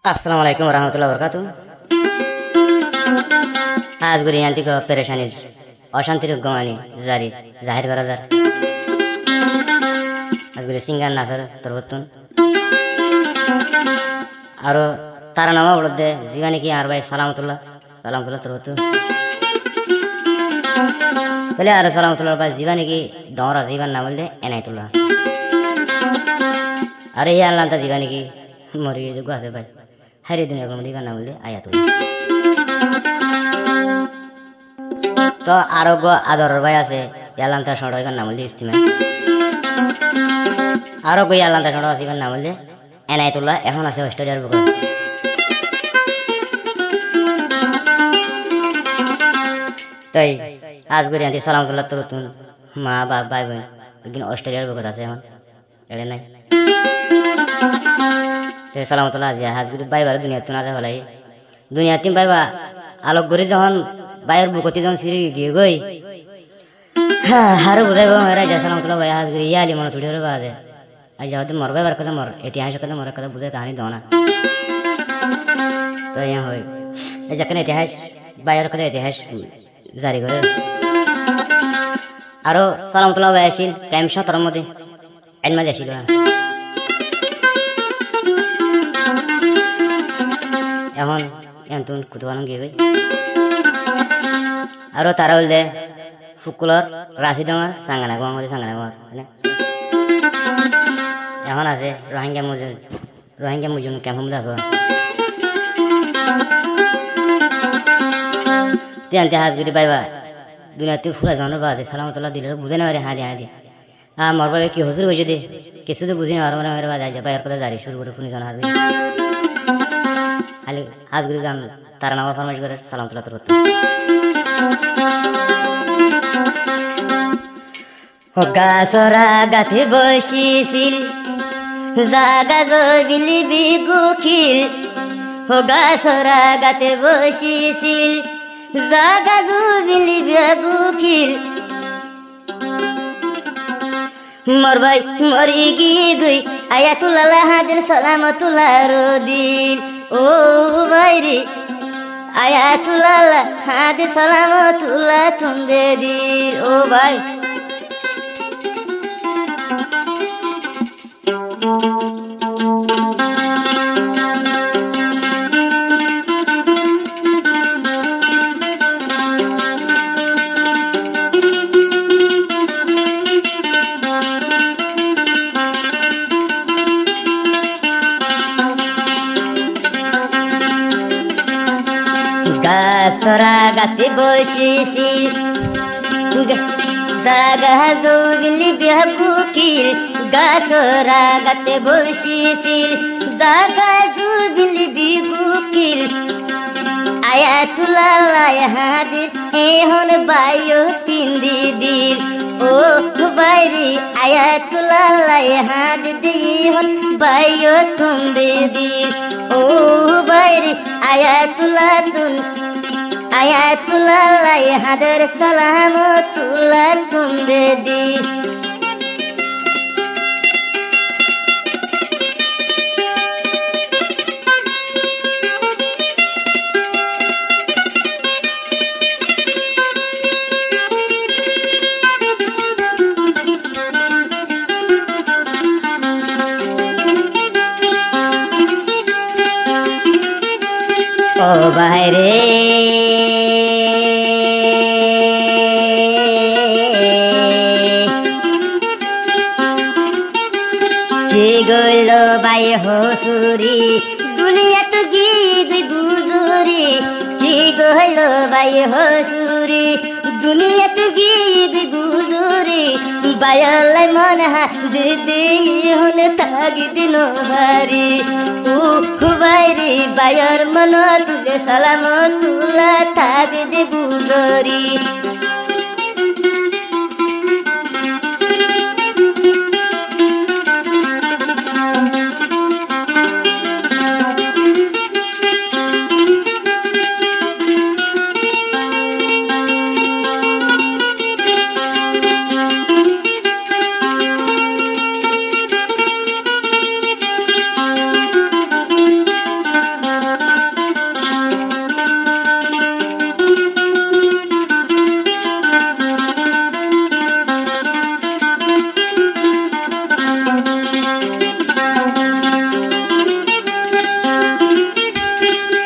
আসসালামু আলাইকুম রহমতুল্লাহ বরকাতু। আজ গুরি আন্তিক পেরেশানির অশান্তির গমানি জারি জাহির করা যার আজ গুরি সিঙ্গার নাসার তরবতুন আরো তারা নামা বলতে জীবানি কি আর ভাই সালামতুল্লাহ তরবতু চলে আর সালামতুল্লাহ ভাই জীবানি কি ডরা জীবান না বলতে এনাইতুল্লাহ আরে এই আল্লাহ জীবানি কি মরি যোগ্য আছে ভাই হারি দুনিয়া কোনো দিবা না বললে আয়াতুল তো আরোগ্য আদর ভাই আছে ইয়ালান্তা সড়ক নাম বললে ইস্তিমা আরোগ্য ইয়ালান্তা সড়ক আছে নাম বললে এনায়েতুল্লাহ এখন আছে অস্ট্রেলিয়ার বুকে তাই আজ করে আনতে সালামতুল্লাহ তরতুন মা বাপ ভাই বোন একদিন অস্ট্রেলিয়ার বুকে আছে এখন এড়ে নাই সালামতুল্লাহ আজি হাজগুড়ি বাইবার দুনিয়া তুন আজা হলাই দুনিয়া তিন বাইবা আলোক গড়ি যখন বাইর বুকতি যখন সিঁড়ি গিয়ে গই হারু বুঝাইব রাজা সালামতুল্লাহ ভাই হাজগুড়ি ইয়ালি মনে তুড়ি হলে বাজে আজ যাওয়াতে মর বাইবার কথা মর ইতিহাস কথা মর কথা বুঝে কাহানি দাও না তো ইয়া হয় এই যেখানে ইতিহাস বাইরের কথা ইতিহাস জারি করে আরো সালামতুল্লাহ ভাই আসিল টাইম 17 মধ্যে এর মাঝে আসিল এখন এমন কুতুবানো গিয়ে আরো তারা বললে ফুকুলর রাশি ডোঙার সাঙ্গানা গোয়ার মধ্যে সাঙ্গানা গোয়ার এখন আছে রোহিঙ্গা মুজুম ক্যাম্প দেখো তেনতে হাজগুড়ি পাইবা দুনিয়াতে ফুলা জানো বাদে সালামতুল্লাহ দিলে বুঝে না হাঁদি মর পাবে কি হজুর হয়েছে দে কিছু তো বুঝি না আর মনে বাজে যায় বাইরের কথা জারি শুরু করে শুনি জানা হাজগুড়ি খালি হাজগুড়ি গান তারা নামা ফরমাইশ করে সালামতুল্লাহ তোর গাছরা গাথে বসিছিল জাগা জবিলি বিগুখিল গাছরা গাথে বসিছিল জাগা জবিলি বিগুখিল মর ভাই মরি গিয়ে গই আয়াতুল্লাহ হাজির সালামতুল্লাহ রদিল ও বাইরে আয়াতুল্লাহ হাজির সালামতুল্লাহ তুন্দে দিল ও ভাই গাছরা গাতে বসেছি জাগা জগলি বিহুকিল গাছরা গাতে বসেছি জাগা জগলি বিহুকিল আয়াতুল্লাহ হাদির এখন বাইও তিন্দি দিল ও বাইরি আয়াতুল্লাহ হাদির এখন বাইও তুন্দে দিল ও বাইরি আয়াতুল্লাহ হাদের সালামতুল্লাহ তুন্দে দিল ও বাইরে কি গইল বাই হসুরি দুনিয়া তো গিয়ে গুজুরি কি গইল বাই হসুরি দুনিয়া তো গিয়ে গুজুরি বায়ালাই মনে দিদি হন থাকি দিন হারি ও বাইরে বায়র মন তুলে সালামতুল্লাহ থাকি দি গুজরি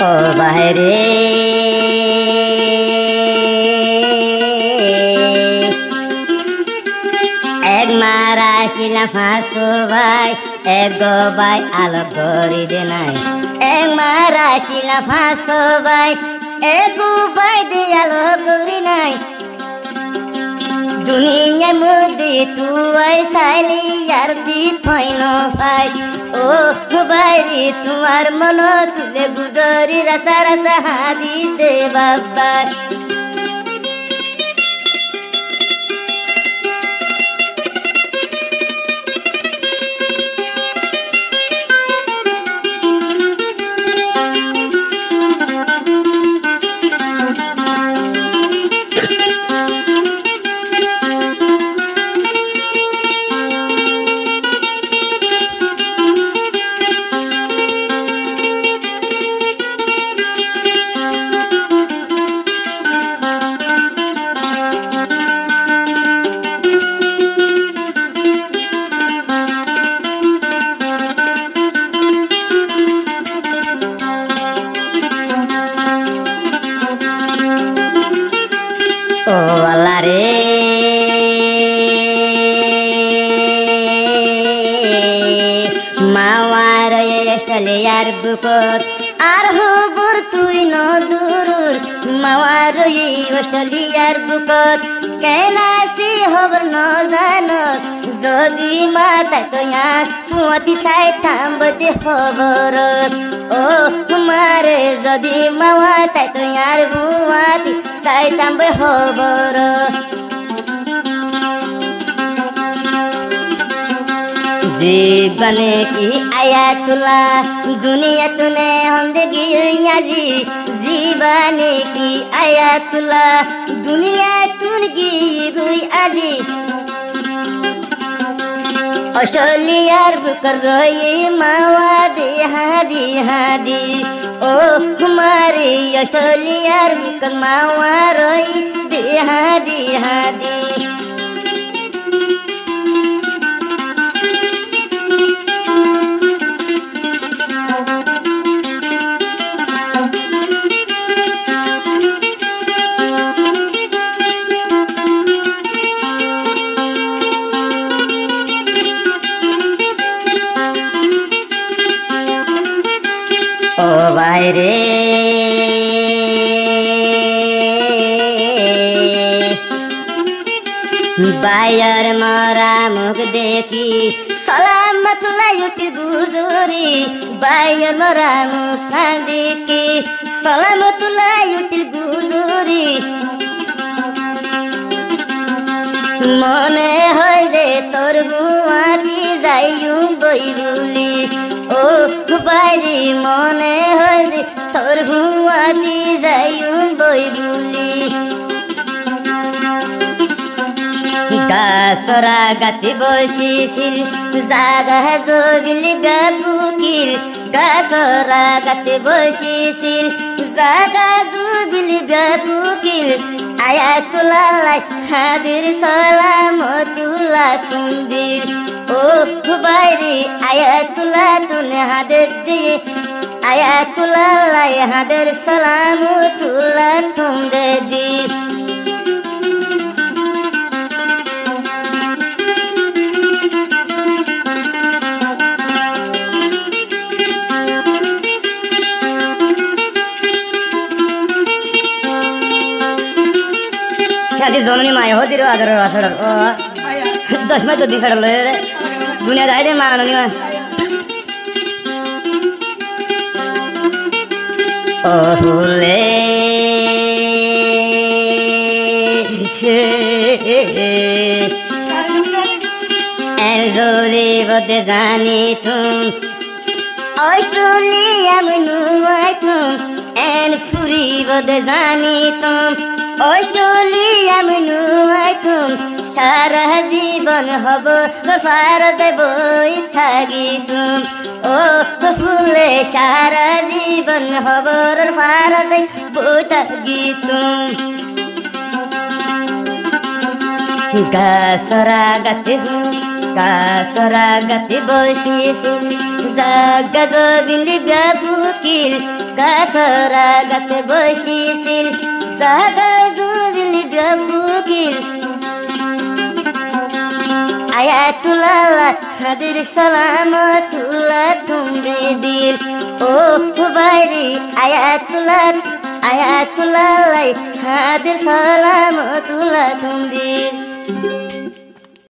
ও বাইরে এক মারা আসিলাম ফাঁসো ভাই এক গো ভাই আলো করি দে নাই এক মারা আসিলাম ফাঁসো ভাই এক গো ভাই দে আলো করি নাই দুনিয়া মধ্যে তুই সাইলি আর দি থইন ভাই ও বাইরে তোমার মন তুলে গুজরি রাতা রাতা হাদি দে বাবা ও আল্লাহ রে মাওয়ার এস্টলে আর বুকত আর হবর তুই ন দূরুর মাওয়ার অস্ট্রেলিয়ার বুকত কেনাসি হবর ন জানত যদি মাতা তোয়া ফুয়াতি চাই থামবতে খবর ও তোমারে যদি মাওয়া তাই তোয়ার বুয়াতি চাই থামবে খবর जीवने की आयातुल्लाह दुनिया तूने हम देखी जी जीवने की आयातुल्लाह दुनिया तूने की हुई आजी ऑस्ट्रेलियार बुकर रोई मावा दे हादी हादी ओ हमारी ऑस्ट्रेलियार बुकर मावा रोई दे हादी हादी ও বাইরে বাইর মারা মুখ দেখি সালামত লাইটি গুজরি বাইর মারা মুখ দেখি সালামত লাইটি গুজরি মনে হয় রে তোর গুয়াতি যাইও বইবুলি ও বাইরে মনে হয় রে তোর গুয়াতি যাইও বইবুলি গাছরা গাতি বসিছিল জাগা জগিলি গাকুকিল গাছরা গাতি বসিছিল জাগা জগিলি গাকুকিল আয়াতুল্লাহ হাদির সালামতুল্লাহ তুমদির ও বাইরে আয়াতুল্লাহ তুনে হাদের দিয়ে আয়াতুল্লাহ হাদের সালামতুল্লাহ তুমদে দির जननी माया हो दिरो आदर रासड़ ओ 10 में तो दी फड़ ले रे दुनिया जाए दे माननी मा ओ फूले एंजोली बदे जानी तुम ऑस्ट्रेलिया में नुआई तुम एन पूरी बदे जानी तुम ऑस्ट्रेलिया में नुआई तुम सारा जीवन हब फार देबई थागी तुम ओ फूले सारा जीवन हब फार देबई थागी तुम गासरा गाते গাছরা গাতে বসেছিল জাগা জবিলি ব্যাপুকিল গাছরা গাতে বসেছিল জাগা জবিলি ব্যাপুকিল আয়াতুল্লাহ হাদির সালামতুল্লাহ তুমি দিল ও বাইরে আয়াতুল্লাহ হাদির সালামতুল্লাহ তুমি দিল